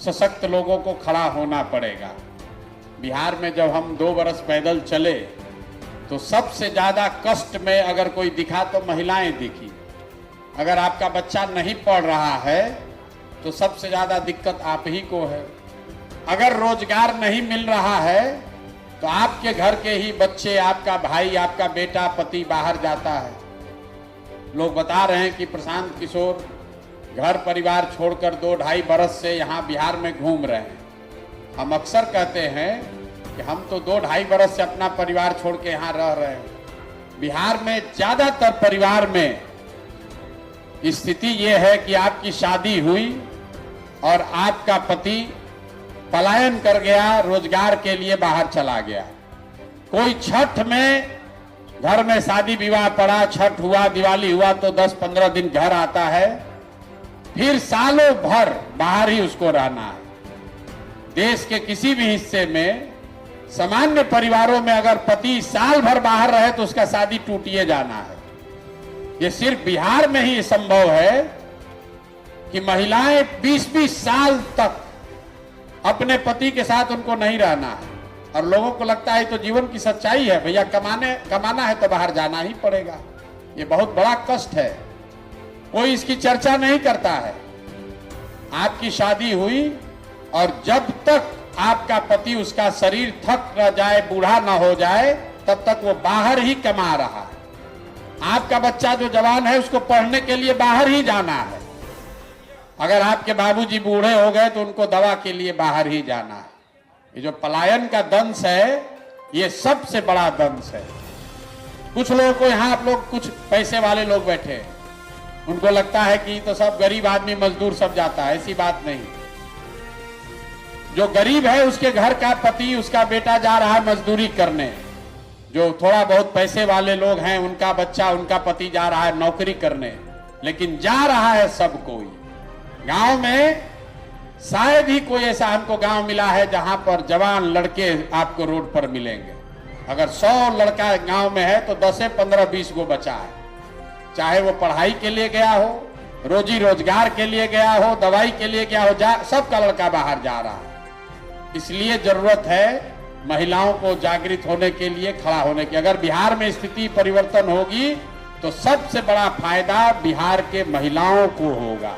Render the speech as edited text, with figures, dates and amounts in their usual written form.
सशक्त लोगों को खड़ा होना पड़ेगा। बिहार में जब हम 2 बरस पैदल चले तो सबसे ज़्यादा कष्ट में अगर कोई दिखा तो महिलाएं दिखी। अगर आपका बच्चा नहीं पढ़ रहा है तो सबसे ज़्यादा दिक्कत आप ही को है। अगर रोजगार नहीं मिल रहा है तो आपके घर के ही बच्चे, आपका भाई, आपका बेटा, पति बाहर जाता है। लोग बता रहे हैं कि प्रशांत किशोर घर परिवार छोड़कर 2-2.5 बरस से यहाँ बिहार में घूम रहे हैं। हम अक्सर कहते हैं कि हम तो 2-2.5 बरस से अपना परिवार छोड़ के यहाँ रह रहे हैं। बिहार में ज़्यादातर परिवार में स्थिति ये है कि आपकी शादी हुई और आपका पति पलायन कर गया, रोजगार के लिए बाहर चला गया। कोई छठ में घर में शादी विवाह पड़ा, छठ हुआ, दिवाली हुआ तो 10-15 दिन घर आता है, फिर सालों भर बाहर ही उसको रहना है। देश के किसी भी हिस्से में सामान्य परिवारों में अगर पति साल भर बाहर रहे तो उसका शादी टूटिए जाना है। ये सिर्फ बिहार में ही संभव है कि महिलाएं 20-20 साल तक अपने पति के साथ उनको नहीं रहना है। और लोगों को लगता है तो जीवन की सच्चाई है, भैया कमाना है तो बाहर जाना ही पड़ेगा। ये बहुत बड़ा कष्ट है, कोई इसकी चर्चा नहीं करता है। आपकी शादी हुई और जब तक आपका पति, उसका शरीर थक न जाए, बूढ़ा न हो जाए, तब तक वो बाहर ही कमा रहा है। आपका बच्चा जो जवान है उसको पढ़ने के लिए बाहर ही जाना है। अगर आपके बाबूजी बूढ़े हो गए तो उनको दवा के लिए बाहर ही जाना है। ये जो पलायन का दंश है, ये सबसे बड़ा दंश है। कुछ लोगों को यहाँ, आप लोग कुछ पैसे वाले लोग बैठे हैं, उनको लगता है कि तो सब गरीब आदमी मजदूर सब जाता है। ऐसी बात नहीं। जो गरीब है उसके घर का पति, उसका बेटा जा रहा है मजदूरी करने। जो थोड़ा बहुत पैसे वाले लोग हैं उनका बच्चा, उनका पति जा रहा है नौकरी करने। लेकिन जा रहा है सब कोई। गांव में शायद ही कोई ऐसा हमको गांव मिला है जहां पर जवान लड़के आपको रोड पर मिलेंगे। अगर 100 लड़का गांव में है तो 10 15 20 गो बचा है। चाहे वो पढ़ाई के लिए गया हो, रोजी रोजगार के लिए गया हो, दवाई के लिए गया हो, सबका लड़का बाहर जा रहा है। इसलिए जरूरत है महिलाओं को जागृत होने के लिए, खड़ा होने की। अगर बिहार में स्थिति परिवर्तन होगी तो सबसे बड़ा फायदा बिहार के महिलाओं को होगा।